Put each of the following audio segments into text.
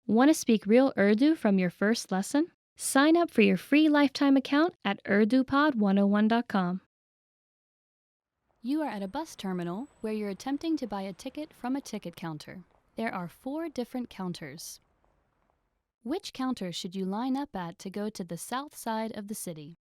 Want to speak real Urdu from your first lesson? Sign up for your free lifetime account at urdupod101.com. You are at a bus terminal where you're attempting to buy a ticket from a ticket counter. There are 4 different counters. Which counter should you line up at to go to the south side of the city?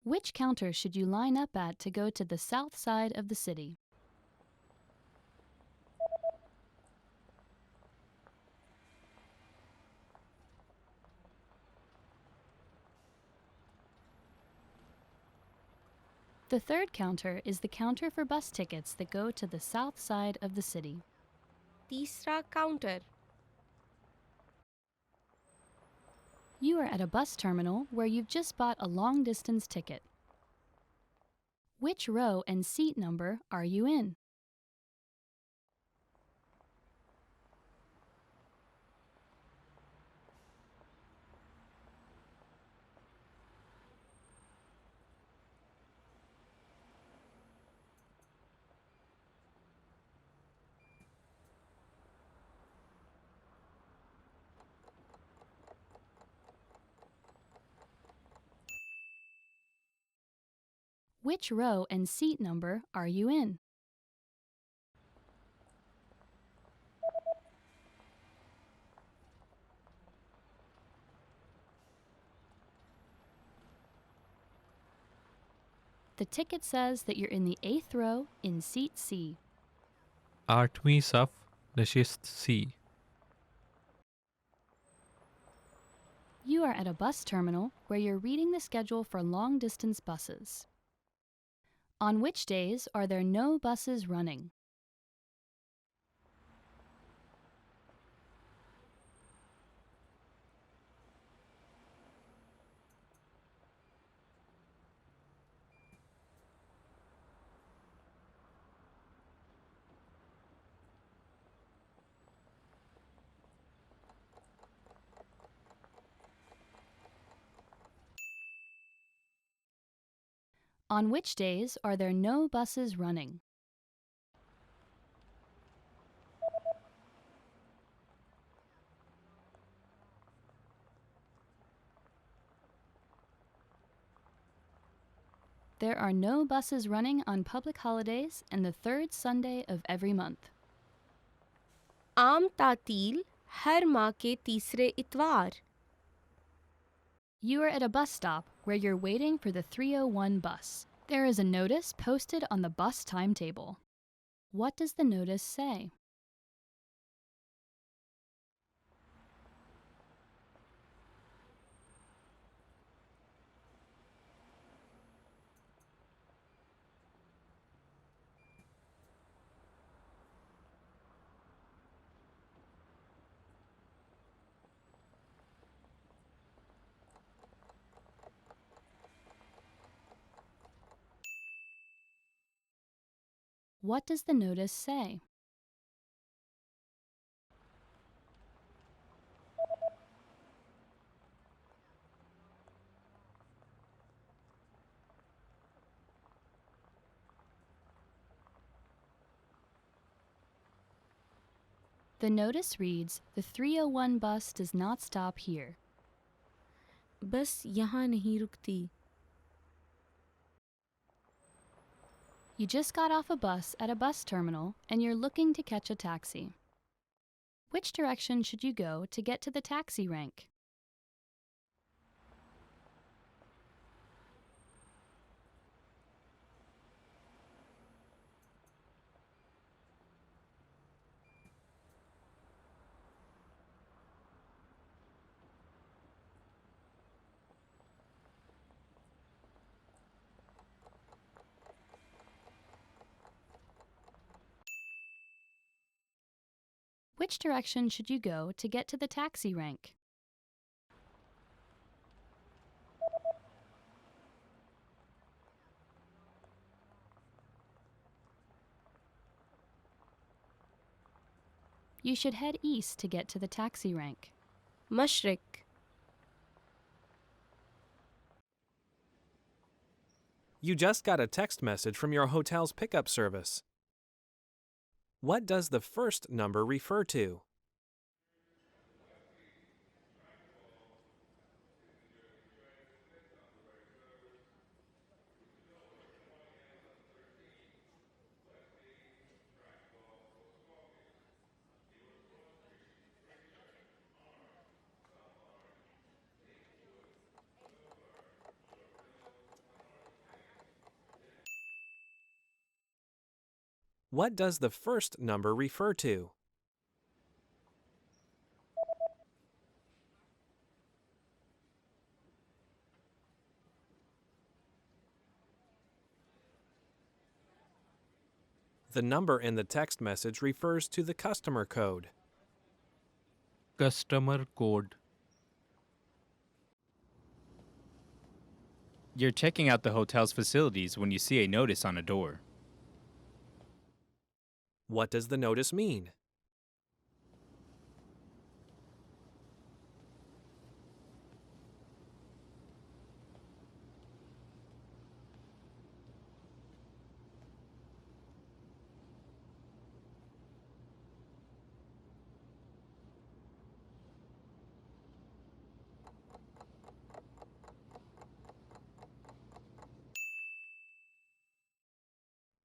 Which counter should you line up at to go to the south side of the city? The third counter is the counter for bus tickets that go to the south side of the city. तीसरा counter. You are at a bus terminal where you've just bought a long-distance ticket. Which row and seat number are you in? Which row and seat number are you in? The ticket says that you're in the 8th row in seat C. 8वीं सफ नशिस्त C. You are at a bus terminal where you're reading the schedule for long-distance buses. On which days are there no buses running? On which days are there no buses running? There are no buses running on public holidays and the 3rd Sunday of every month. आम तातील हर माह के तीसरे इतवार. You are at a bus stop where you're waiting for the 301 bus. There is a notice posted on the bus timetable. What does the notice say? What does the notice say? The notice reads, "The 301 bus does not stop here." बस यहाँ नहीं रुकती. You just got off a bus at a bus terminal and you're looking to catch a taxi. Which direction should you go to get to the taxi rank? Which direction should you go to get to the taxi rank? You should head east to get to the taxi rank. मशरिक. You just got a text message from your hotel's pickup service. What does the first number refer to? What does the first number refer to? The number in the text message refers to the customer code. Customer code. You're checking out the hotel's facilities when you see a notice on a door. What does the notice mean?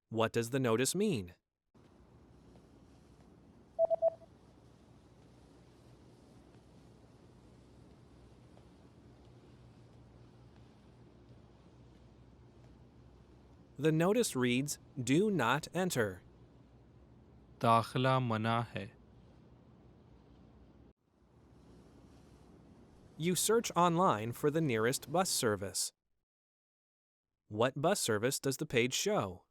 What does the notice mean? The notice reads, "Do not enter." दाखला मना है. You search online for the nearest bus service. What bus service does the page show?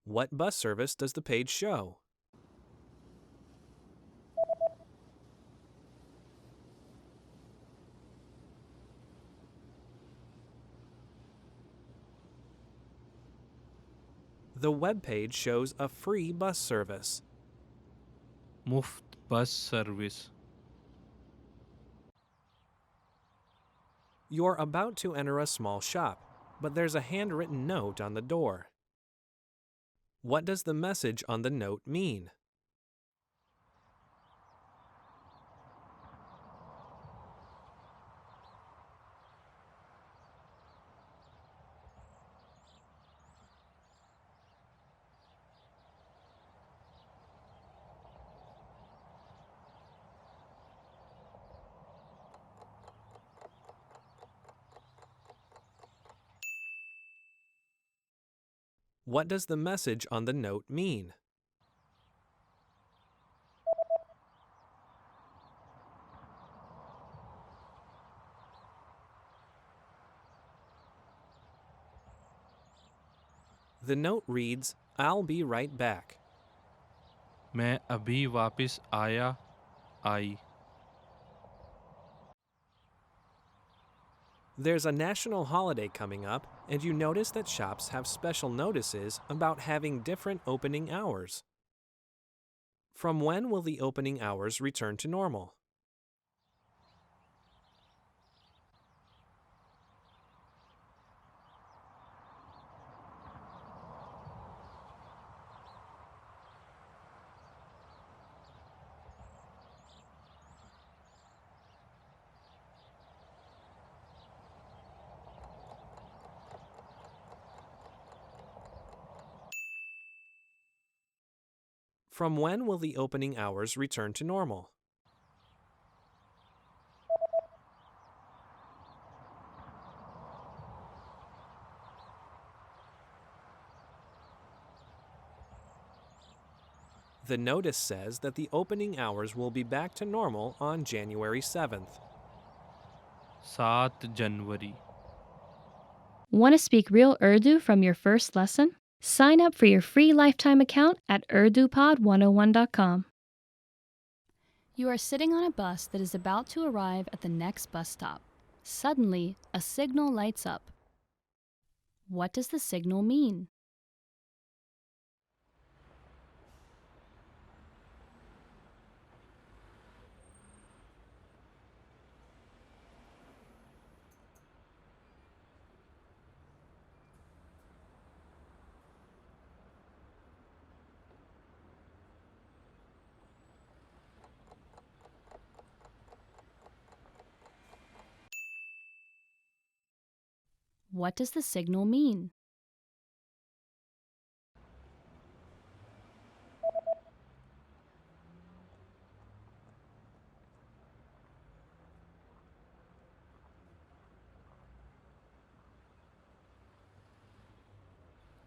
What bus service does the page show? The web page shows a free bus service. मुफ्त bus service. You're about to enter a small shop, but there's a handwritten note on the door. What does the message on the note mean? What does the message on the note mean? The note reads, "I'll be right back." मैं अभी वापस आया आई. There's a national holiday coming up, and you notice that shops have special notices about having different opening hours. From when will the opening hours return to normal? From when will the opening hours return to normal? The notice says that the opening hours will be back to normal on January 7th. 7 January. Want to speak real Urdu from your first lesson? Sign up for your free lifetime account at urdupod101.com. You are sitting on a bus that is about to arrive at the next bus stop. Suddenly, a signal lights up. What does the signal mean? What does the signal mean?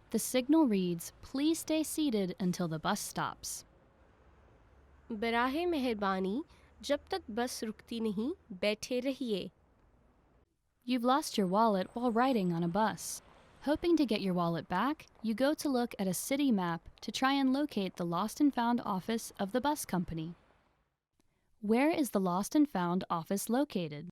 The signal reads, "Please stay seated until the bus stops." बराहे मेहरबानी जब तक बस रुकती नहीं बैठे रहिए. You've lost your wallet while riding on a bus. Hoping to get your wallet back, you go to look at a city map to try and locate the Lost and Found office of the bus company. Where is the Lost and Found office located?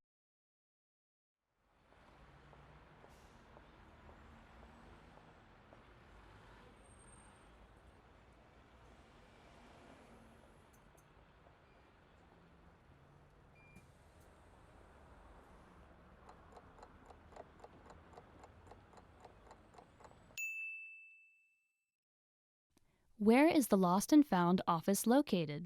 Where is the Lost and Found office located?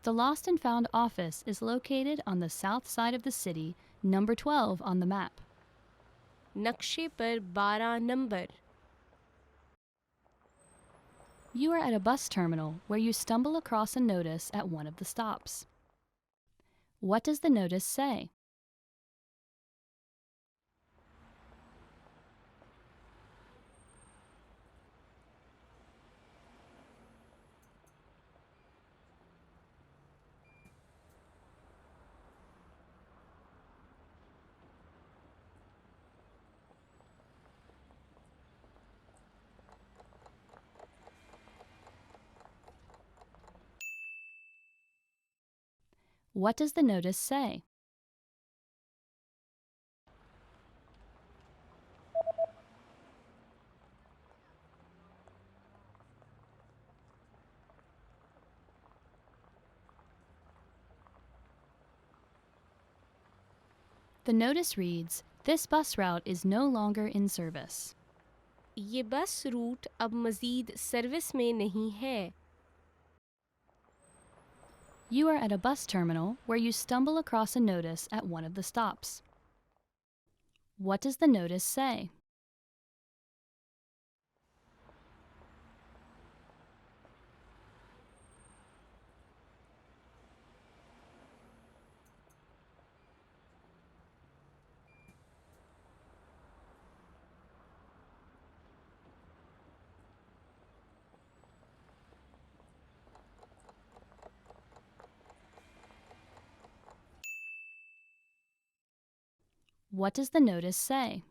The Lost and Found office is located on the south side of the city, number 12 on the map. नक्शे पर 12 number. You are at a bus terminal where you stumble across a notice at one of the stops. What does the notice say? What does the notice say? The notice reads, "This bus route is no longer in service." ये bus route अब मज़ीद service में नहीं है. You are at a bus terminal where you stumble across a notice at one of the stops. What does the notice say? What does the notice say?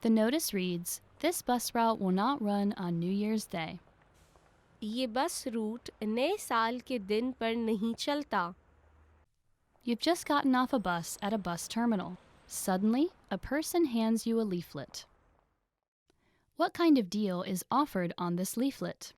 The notice reads, "This bus route will not run on New Year's Day." ये bus route नए साल के दिन पर नहीं चलता. You've just gotten off a bus at a bus terminal. Suddenly, a person hands you a leaflet. What kind of deal is offered on this leaflet?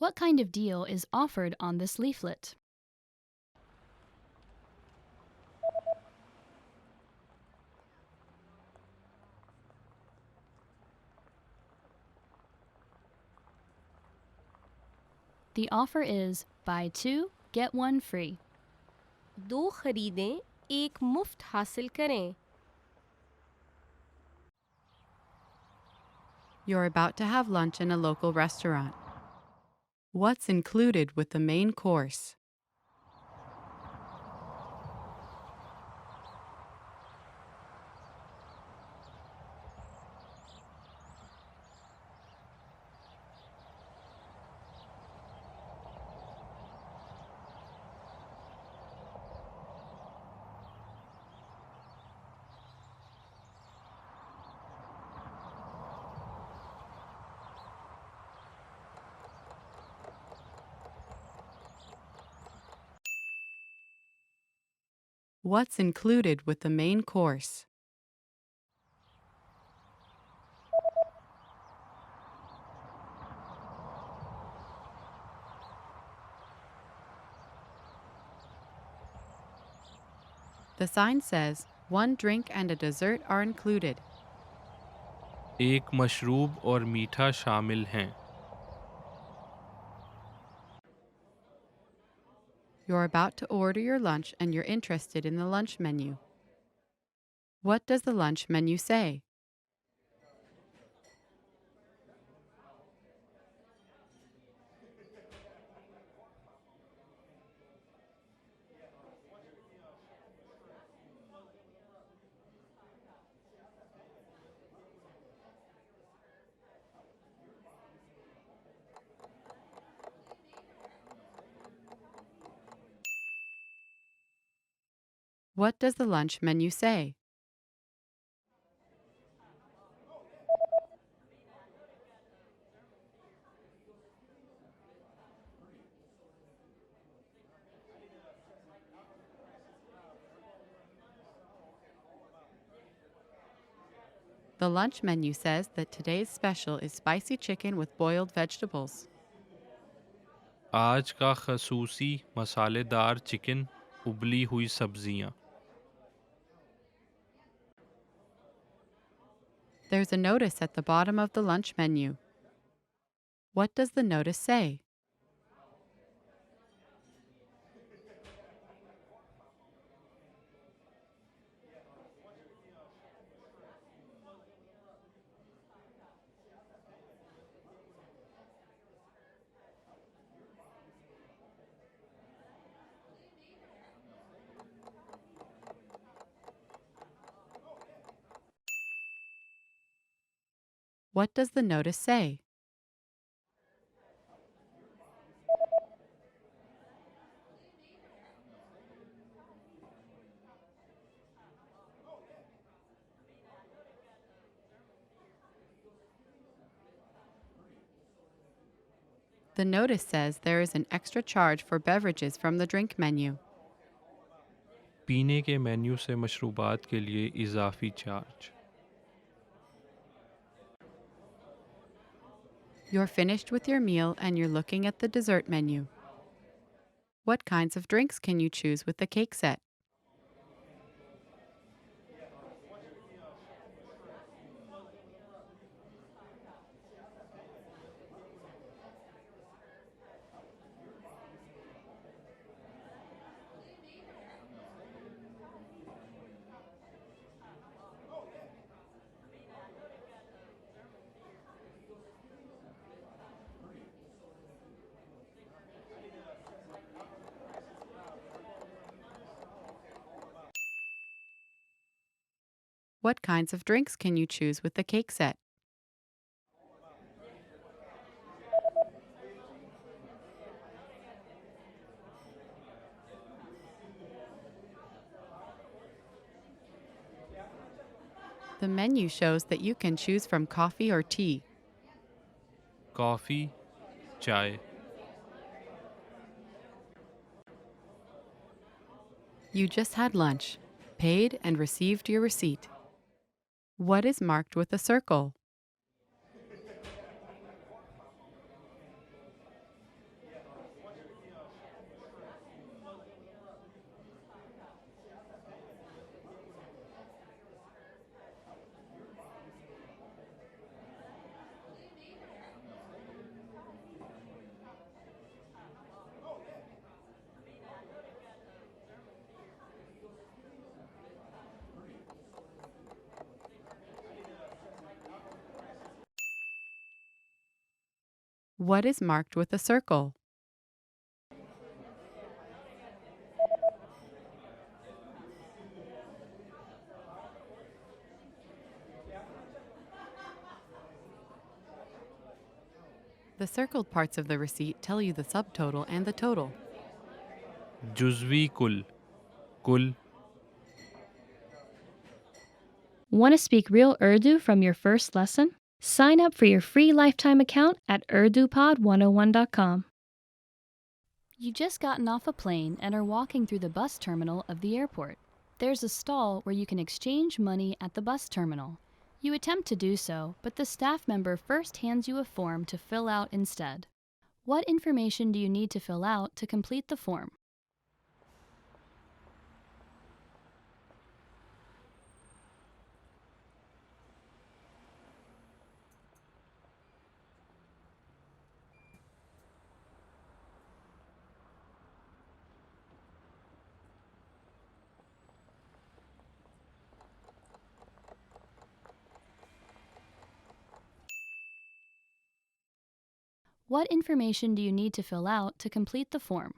What kind of deal is offered on this leaflet? The offer is buy two, get one free. 2 खरीदें एक मुफ्त हासिल करें. You're about to have lunch in a local restaurant. What's included with the main course? What's included with the main course? The sign says, one drink and a dessert are included. एक मशरूब और मीठा शामिल हैं. You're about to order your lunch and you're interested in the lunch menu. What does the lunch menu say? What does the lunch menu say? The lunch menu says that today's special is spicy chicken with boiled vegetables. आज का खसूसी मसालेदार chicken, उबली हुई सब्जियां. There's a notice at the bottom of the lunch menu. What does the notice say? What does the notice say? The notice says there is an extra charge for beverages from the drink menu. पीने के menu से मशरूबात के लिए इजाफी charge. You're finished with your meal and you're looking at the dessert menu. What kinds of drinks can you choose with the cake set? What kinds of drinks can you choose with the cake set? The menu shows that you can choose from coffee or tea. Coffee, चाय. You just had lunch, paid and received your receipt. What is marked with a circle? What is marked with a circle? The circled parts of the receipt tell you the subtotal and the total. जुज़वी कुल कुल Want to speak real Urdu from your first lesson? Sign up for your free lifetime account at urdupod101.com. You've just gotten off a plane and are walking through the bus terminal of the airport. There's a stall where you can exchange money at the bus terminal. You attempt to do so, but the staff member first hands you a form to fill out instead. What information do you need to fill out to complete the form? What information do you need to fill out to complete the form?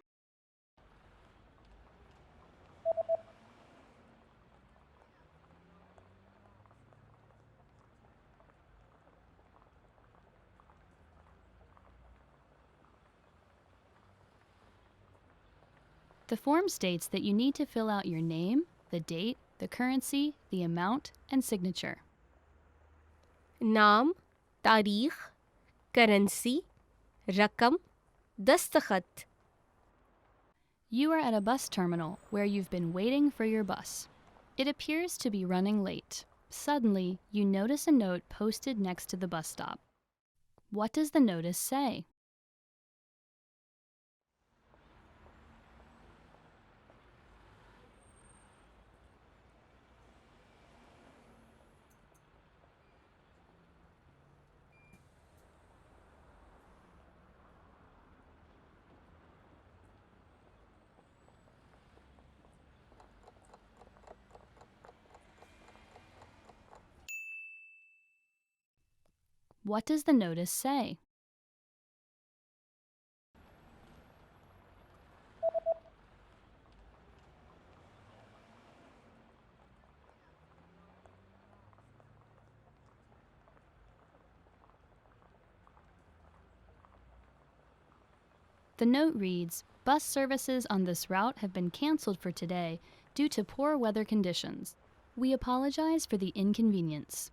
The form states that you need to fill out your name, the date, the currency, the amount, and signature. नाम, तारीख, currency, रकम, दस्तखत. You are at a bus terminal where you've been waiting for your bus. It appears to be running late. Suddenly, you notice a note posted next to the bus stop. What does the notice say? What does the notice say? The note reads, "Bus services on this route have been canceled for today due to poor weather conditions. We apologize for the inconvenience."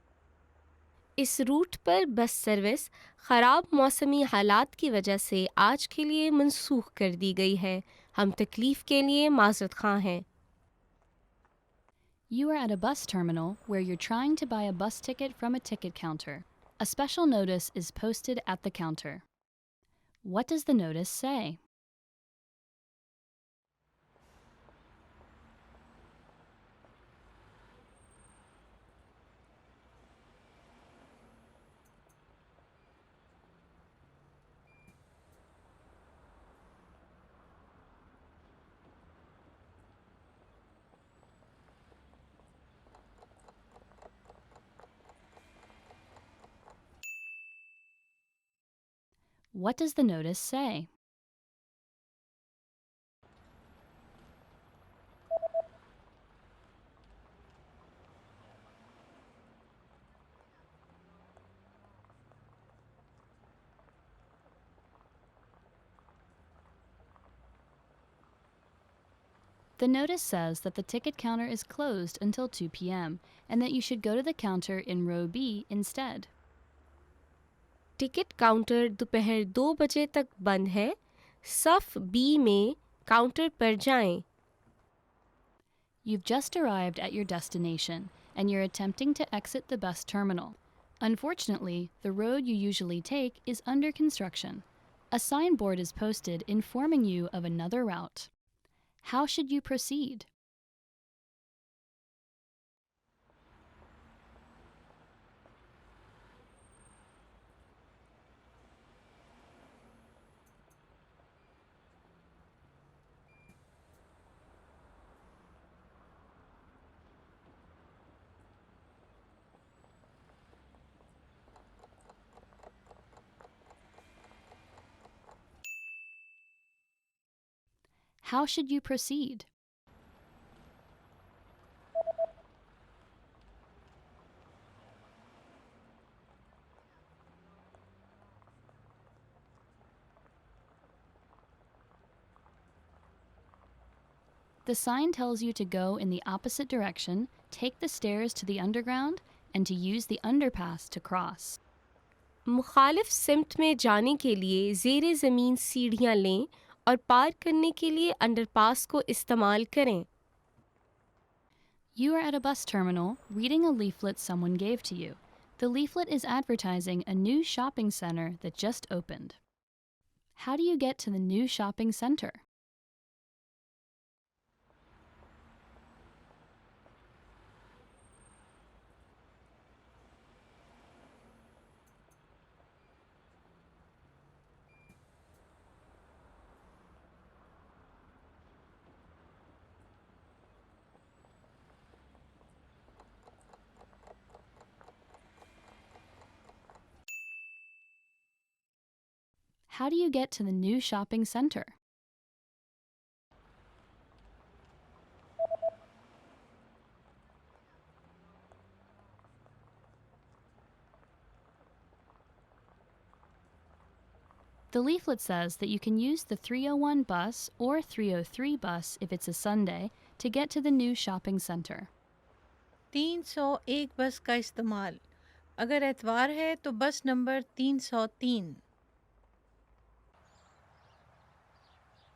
इस root पर bus service ख़राब मौसमी हालात की वजह से आज के लिए मनसूख कर दी गई है. हम तकलीफ़ के लिए माज़रत ख़्वाह हैं. You are at a bus terminal where you're trying to buy a bus ticket from a ticket counter. A special notice is posted at the counter. What does the notice say? What does the notice say? The notice says that the ticket counter is closed until 2 p.m. and that you should go to the counter in row B instead. Ticket counter दोपहर 2 बजे तक बंद है. सफ़ B में counter पर जाएं. You've just arrived at your destination and you're attempting to exit the bus terminal. Unfortunately, the road you usually take is under construction. A signboard is posted informing you of another route. How should you proceed? How should you proceed? The sign tells you to go in the opposite direction, take the stairs to the underground, and to use the underpass to cross. मुखालिफ सिम्त में जाने के लिए ज़ेरे ज़मीन सीढ़ियाँ लें और पार करने के लिए अंडरपास को इस्तेमाल करें. You are at a bus terminal reading a leaflet someone gave to you. The leaflet is advertising a new shopping center that just opened. How do you get to the new shopping center? How do you get to the new shopping center? The leaflet says that you can use the 301 bus or 303 bus if it's a Sunday to get to the new shopping center. 301 बस का इस्तेमाल. अगर एतवार है तो बस number 303.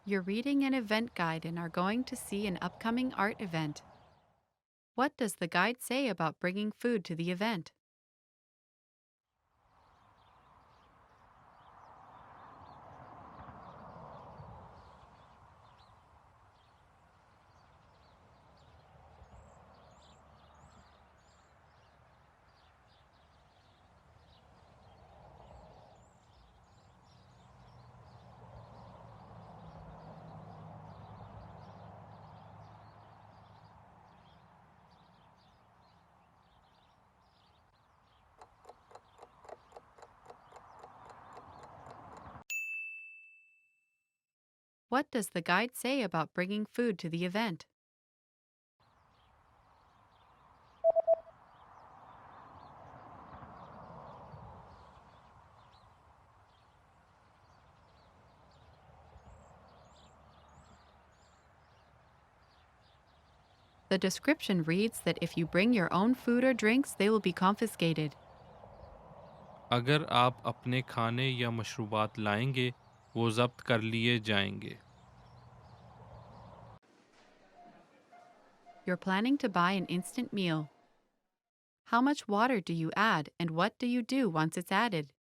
You're reading an event guide and are going to see an upcoming art event. What does the guide say about bringing food to the event? What does the guide say about bringing food to the event? The description reads that if you bring your own food or drinks, they will be confiscated. अगर आप अपने खाने या मशरूबात लाएंगे वो जब्त कर लिए जाएंगे. You're planning to buy an instant meal. How much water do you add and what do you do once it's added?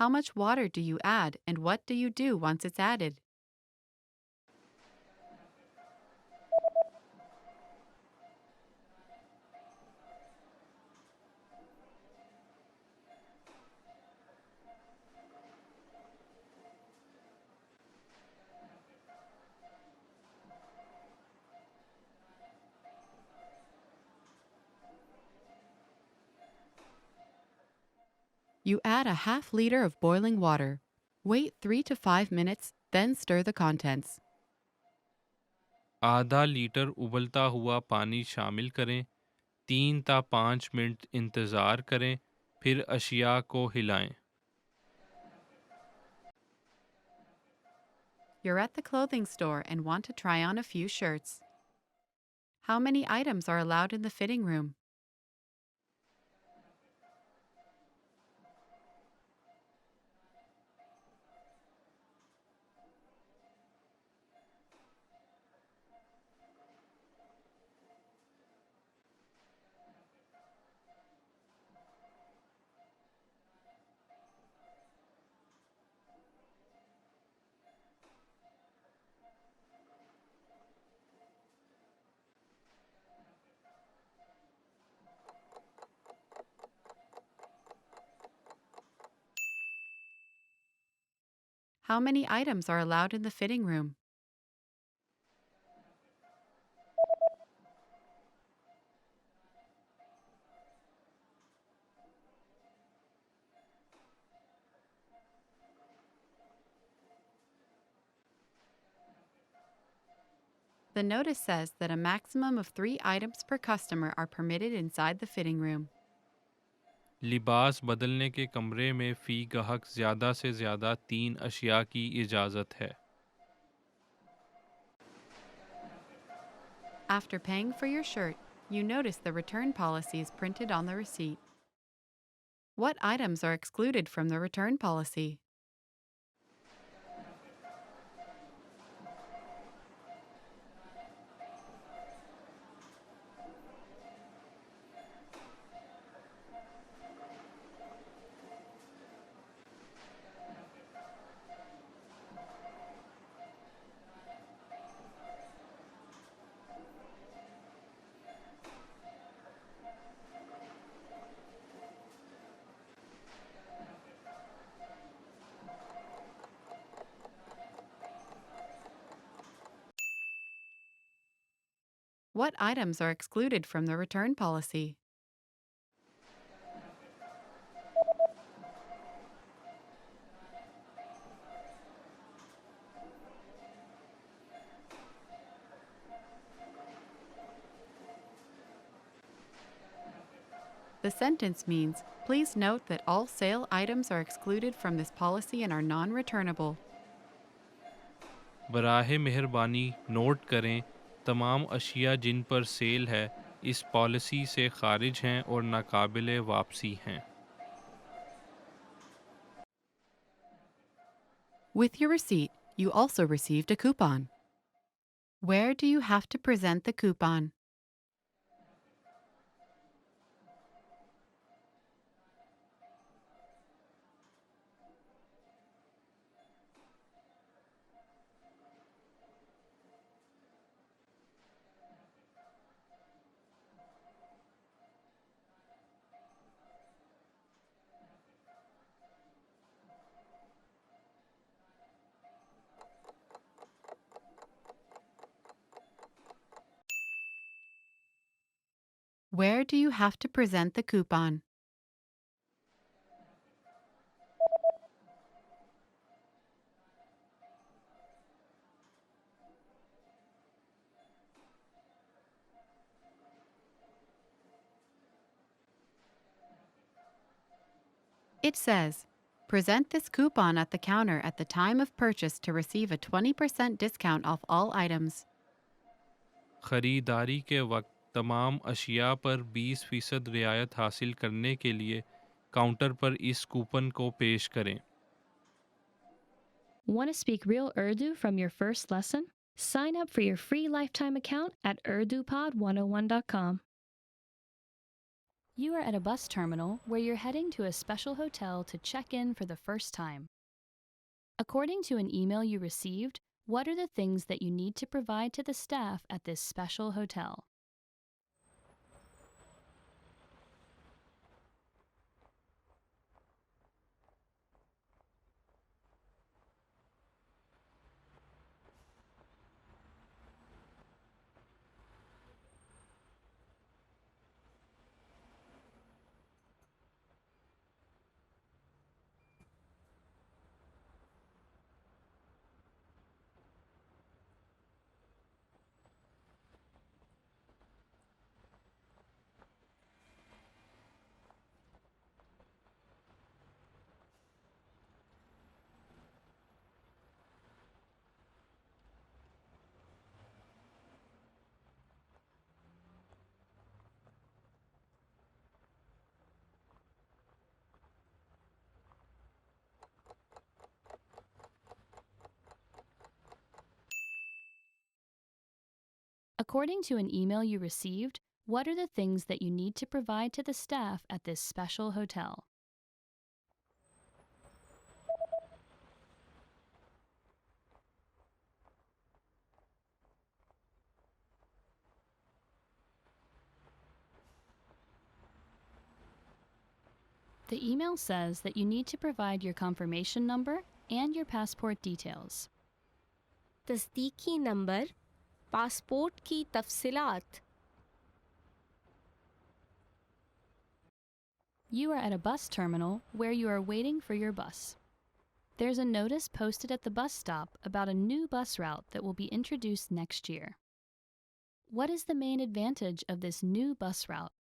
How much water do you add and what do you do once it's added? You add a half liter of boiling water. Wait 3 to 5 minutes, then stir the contents. आधा litre उबलता हुआ पानी शामिल करें. 3 ता 5 minute इंतज़ार करें. फिर अशिया को हिलाएं. You're at the clothing store and want to try on a few shirts. How many items are allowed in the fitting room? How many items are allowed in the fitting room? The notice says that a maximum of 3 items per customer are permitted inside the fitting room. लिबास बदलने के कमरे में फ़ी गाहक ज़्यादा से ज़्यादा 3 अशिया की इजाज़त है। After paying for your shirt, you notice the return policies printed on the receipt. What items are excluded from the return policy? What items are excluded from the return policy? The sentence means, please note that all sale items are excluded from this policy and are non-returnable. बराहे मेहरबानी note करें तमाम अशिया जिन पर cell है इस policy से खारिज हैं और नाकाबिले वापसी हैं। With your receipt, you also received a coupon. Where do you have to present the coupon? Where do you have to present the coupon? It says, present this coupon at the counter at the time of purchase to receive a 20% discount off all items. ख़रीदारी के वक्त तमाम अशिया पर 20% रियायत हासिल करने के लिए काउंटर पर इस कूपन को पेश करें। Want to speak real Urdu from your first lesson? Sign up for your free lifetime account at urdupod101.com. You are at a bus terminal where you're heading to a special hotel to check in for the first time. According to an email you received, what are the things that you need to provide to the staff at this special hotel? According to an email you received, what are the things that you need to provide to the staff at this special hotel? The email says that you need to provide your confirmation number and your passport details. तस्दीकी number, passport की तफसीलात. You are at a bus terminal where you are waiting for your bus. There's a notice posted at the bus stop about a new bus route that will be introduced next year. What is the main advantage of this new bus route?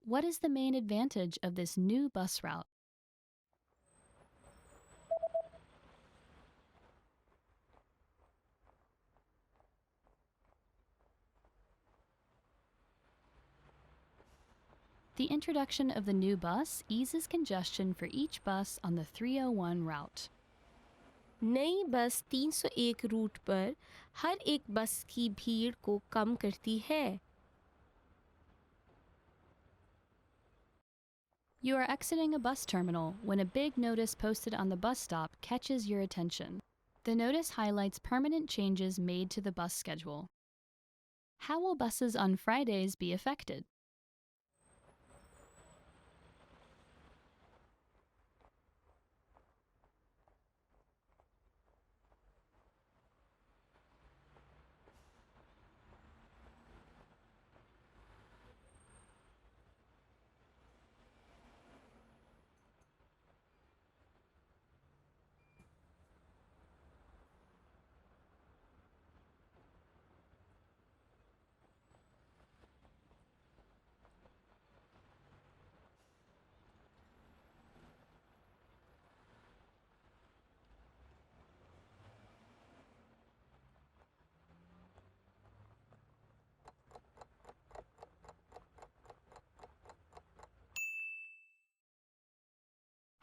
What is the main advantage of this new bus route? The introduction of the new bus eases congestion for each bus on the 301 route. नई बस 301 root पर हर एक बस की भीड़ को कम करती है. You are exiting a bus terminal when a big notice posted on the bus stop catches your attention. The notice highlights permanent changes made to the bus schedule. How will buses on Fridays be affected?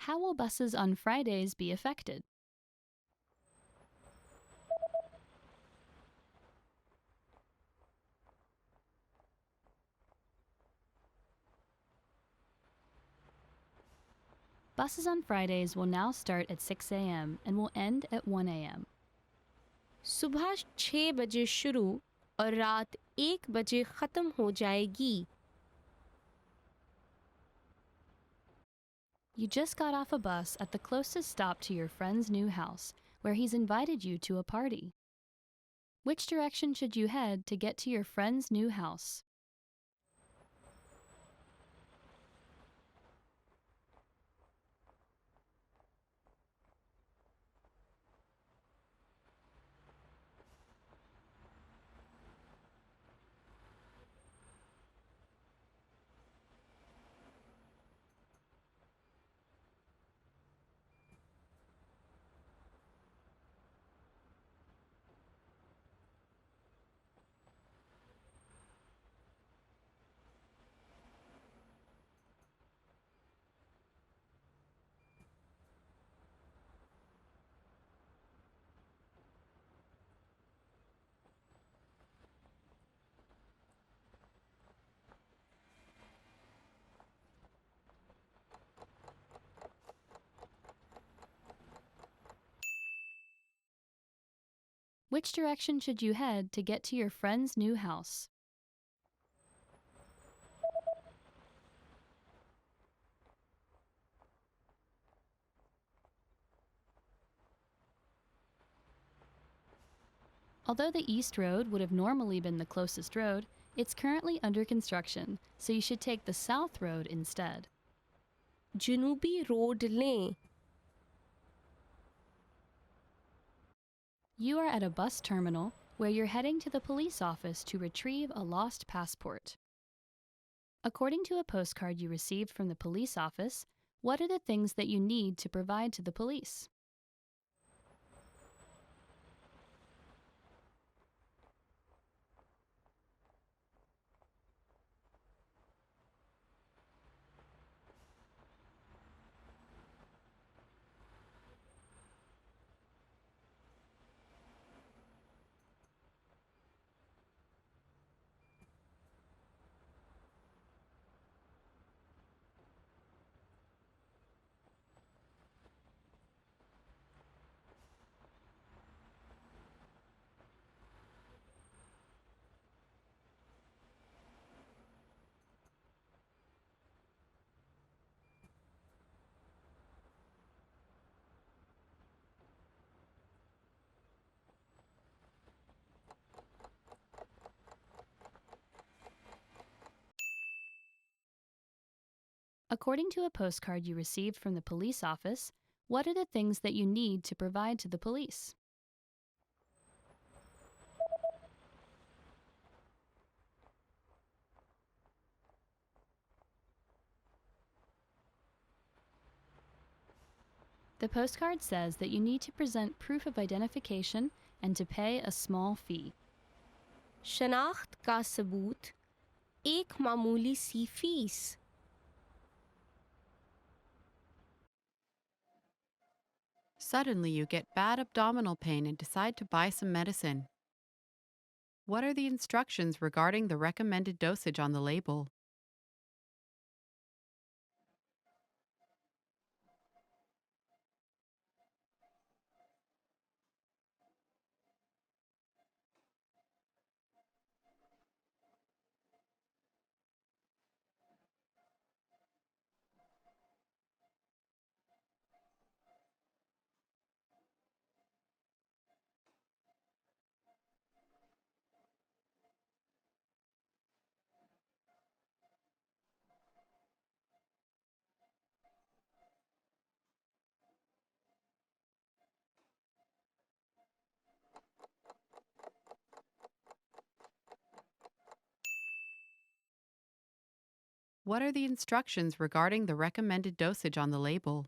How will buses on Fridays be affected? Buses on Fridays will now start at 6 a.m. and will end at 1 a.m. सुबह 6 बजे शुरू और रात 1 बजे ख़त्म हो जाएगी. You just got off a bus at the closest stop to your friend's new house, where he's invited you to a party. Which direction should you head to get to your friend's new house? Which direction should you head to get to your friend's new house? Although the East Road would have normally been the closest road, it's currently under construction, so you should take the South Road instead. जनूबी road लें. You are at a bus terminal where you're heading to the police office to retrieve a lost passport. According to a postcard you received from the police office, What are the things that you need to provide to the police? According to a postcard you received from the police office, what are the things that you need to provide to the police? The postcard says that you need to present proof of identification and to pay a small fee. शनाख्त का सबूत, एक मामूली सी fees. Suddenly, you get bad abdominal pain and decide to buy some medicine. What are the instructions regarding the recommended dosage on the label? What are the instructions regarding the recommended dosage on the label?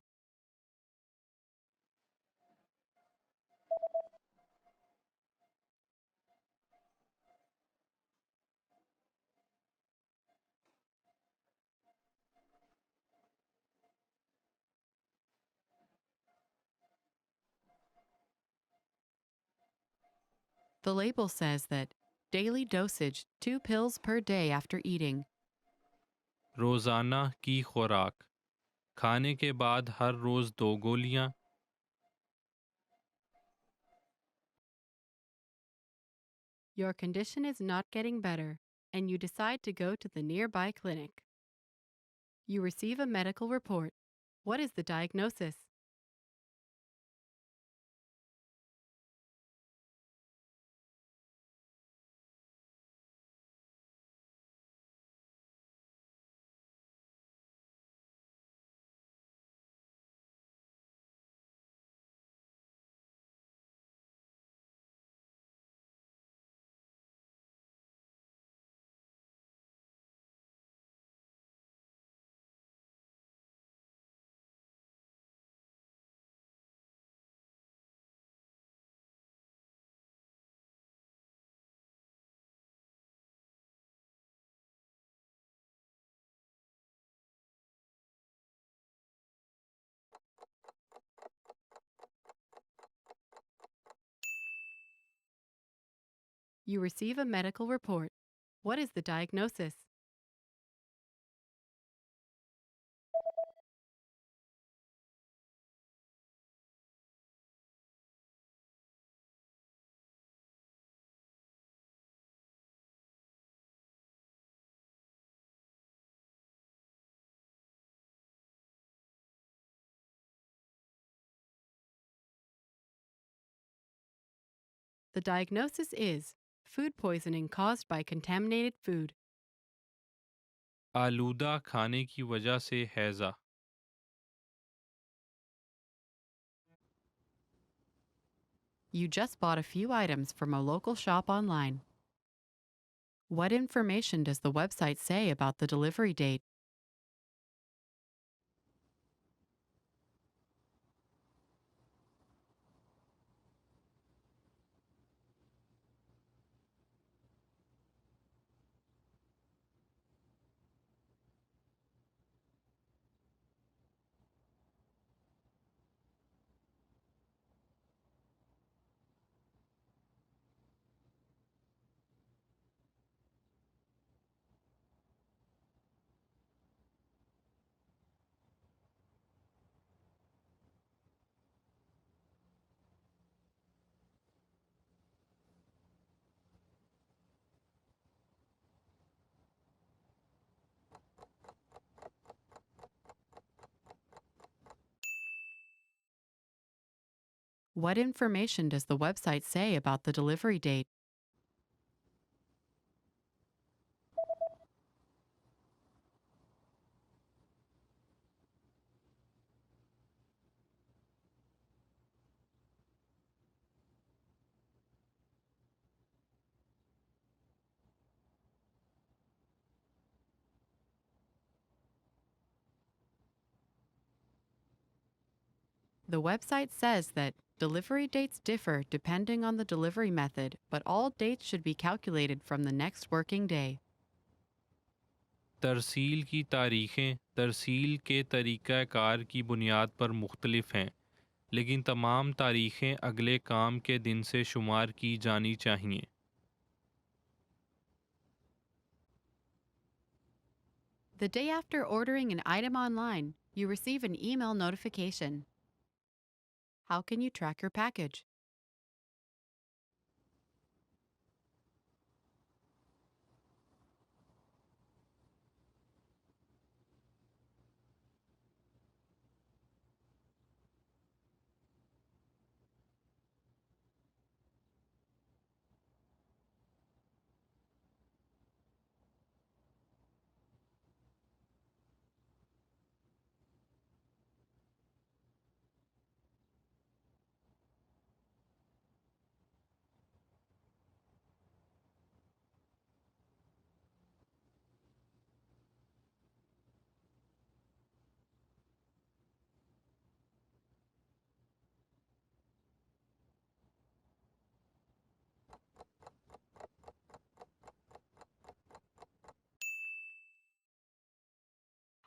The label says that daily dosage 2 pills per day after eating. रोज़ाना की खुराक, खाने के बाद हर रोज़ 2 गोलियां. Your condition is not getting better, and you decide to go to the nearby clinic. You receive a medical report. What is the diagnosis? You receive a medical report. What is the diagnosis? The diagnosis is food poisoning caused by contaminated food. आलूदा खाने की वजह से हैज़ा. You just bought a few items from a local shop online. What information does the website say about the delivery date? What information does the website say about the delivery date? The website says that delivery dates differ depending on the delivery method, but all dates should be calculated from the next working day. तरसील की तारीखें तरसील के तरीक़ाकार की बुनियाद पर मुख्तलिफ हैं, लेकिन तमाम तारीखें अगले काम के दिन से शुमार की जानी चाहिए। The day after ordering an item online, you receive an email notification. How can you track your package?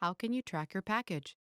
How can you track your package?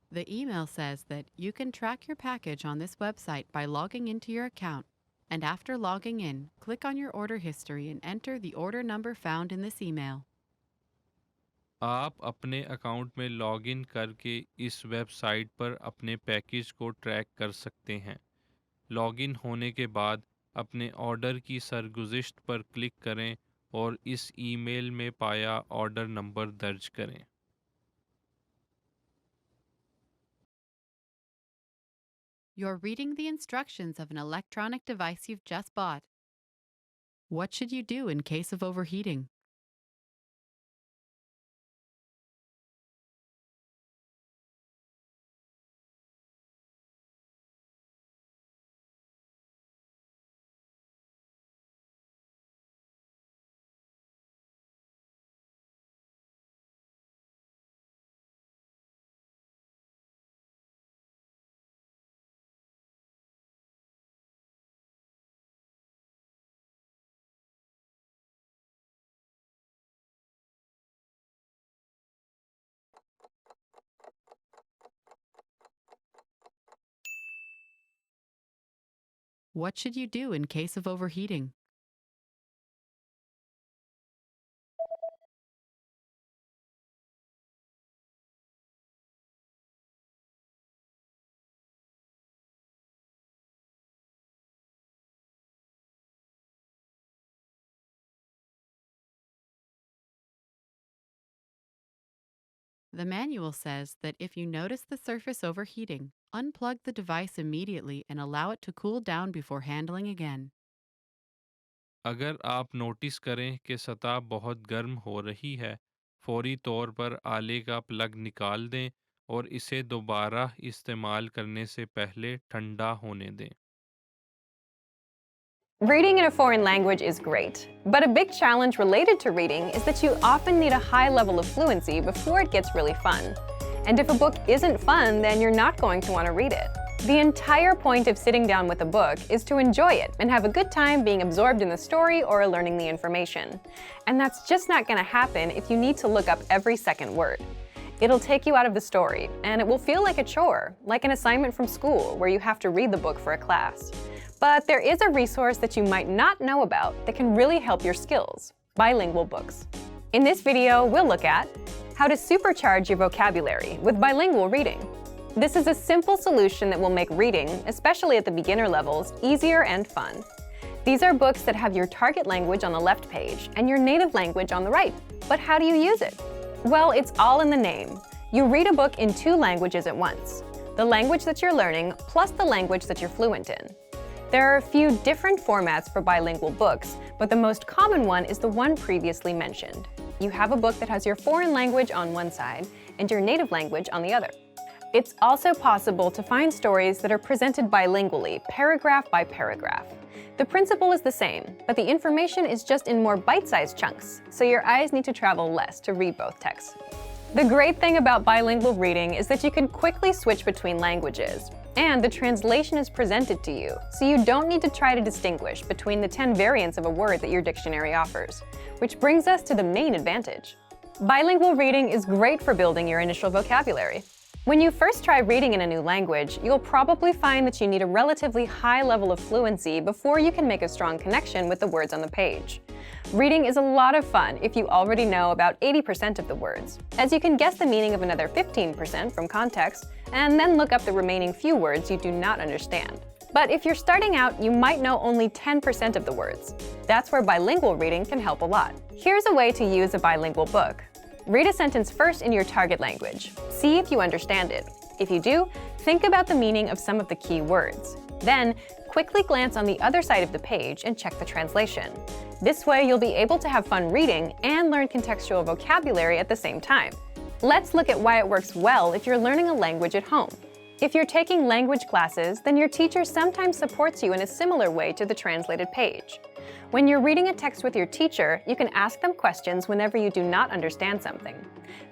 The email says that you can track your package on this website by logging into your account, and after logging in, click on your order history and enter the order number found in this email. आप अपने account में login करके इस website पर अपने package को track कर सकते हैं। लॉगिन होने के बाद अपने ऑर्डर की सरगुज़िश्त पर क्लिक करें और इस ईमेल में पाया ऑर्डर नंबर दर्ज करें। You're reading the instructions of an electronic device you've just bought. What should you do in case of overheating? What should you do in case of overheating? The manual says that if you notice the surface overheating, unplug the device immediately and allow it to cool down before handling again. अगर आप notice करें कि सतह बहुत गर्म हो रही है, फौरी तौर पर आले का प्लग निकाल दें और इसे दोबारा इस्तेमाल करने से पहले ठंडा होने दें। Reading in a foreign language is great, but a big challenge related to reading is that you often need a high level of fluency before it gets really fun. And if a book isn't fun, then you're not going to want to read it. The entire point of sitting down with a book is to enjoy it and have a good time being absorbed in the story or learning the information. And that's just not going to happen if you need to look up every second word. It'll take you out of the story, and it will feel like a chore, like an assignment from school where you have to read the book for a class. But there is a resource that you might not know about that can really help your skills: bilingual books. In this video, we'll look at how to supercharge your vocabulary with bilingual reading. This is a simple solution that will make reading, especially at the beginner levels, easier and fun. These are books that have your target language on the left page and your native language on the right. But how do you use it? Well, it's all in the name. You read a book in 2 languages at once: the language that you're learning plus the language that you're fluent in. There are a few different formats for bilingual books, but the most common one is the one previously mentioned. You have a book that has your foreign language on one side and your native language on the other. It's also possible to find stories that are presented bilingually, paragraph by paragraph. The principle is the same, but the information is just in more bite-sized chunks, so your eyes need to travel less to read both texts. The great thing about bilingual reading is that you can quickly switch between languages, and the translation is presented to you, so you don't need to try to distinguish between the 10 variants of a word that your dictionary offers. Which brings us to the main advantage. Bilingual reading is great for building your initial vocabulary. When you first try reading in a new language, you'll probably find that you need a relatively high level of fluency before you can make a strong connection with the words on the page. Reading is a lot of fun if you already know about 80% of the words, as you can guess the meaning of another 15% from context, and then look up the remaining few words you do not understand. But if you're starting out, you might know only 10% of the words. That's where bilingual reading can help a lot. Here's a way to use a bilingual book. Read a sentence first in your target language. See if you understand it. If you do, think about the meaning of some of the key words. Then, quickly glance on the other side of the page and check the translation. This way, you'll be able to have fun reading and learn contextual vocabulary at the same time. Let's look at why it works well if you're learning a language at home. If you're taking language classes, then your teacher sometimes supports you in a similar way to the translated page. When you're reading a text with your teacher, you can ask them questions whenever you do not understand something.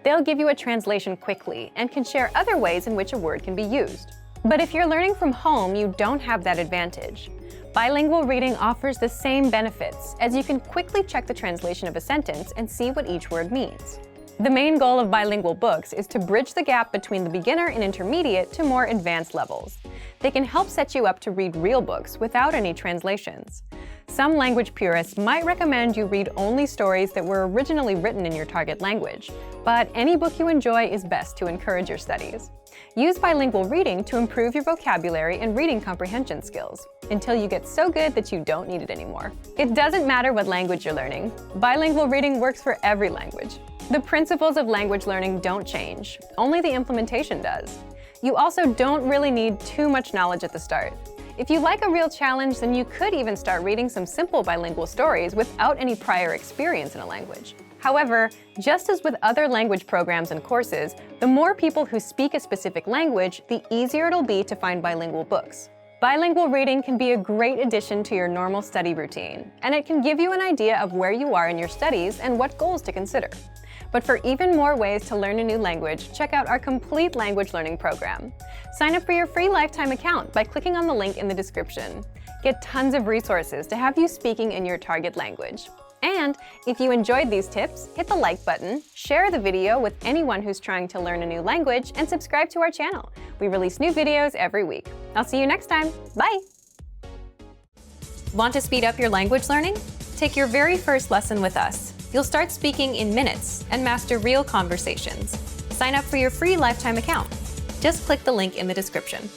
They'll give you a translation quickly and can share other ways in which a word can be used. But if you're learning from home, you don't have that advantage. Bilingual reading offers the same benefits, as you can quickly check the translation of a sentence and see what each word means. The main goal of bilingual books is to bridge the gap between the beginner and intermediate to more advanced levels. They can help set you up to read real books without any translations. Some language purists might recommend you read only stories that were originally written in your target language, but any book you enjoy is best to encourage your studies. Use bilingual reading to improve your vocabulary and reading comprehension skills, until you get so good that you don't need it anymore. It doesn't matter what language you're learning. Bilingual reading works for every language. The principles of language learning don't change, only the implementation does. You also don't really need too much knowledge at the start. If you like a real challenge, then you could even start reading some simple bilingual stories without any prior experience in a language. However, just as with other language programs and courses, the more people who speak a specific language, the easier it'll be to find bilingual books. Bilingual reading can be a great addition to your normal study routine, and it can give you an idea of where you are in your studies and what goals to consider. But for even more ways to learn a new language, check out our complete language learning program. Sign up for your free lifetime account by clicking on the link in the description. Get tons of resources to have you speaking in your target language. And if you enjoyed these tips, hit the like button, share the video with anyone who's trying to learn a new language, and subscribe to our channel. We release new videos every week. I'll see you next time. Bye! Want to speed up your language learning? Take your very first lesson with us. You'll start speaking in minutes and master real conversations. Sign up for your free lifetime account. Just click the link in the description.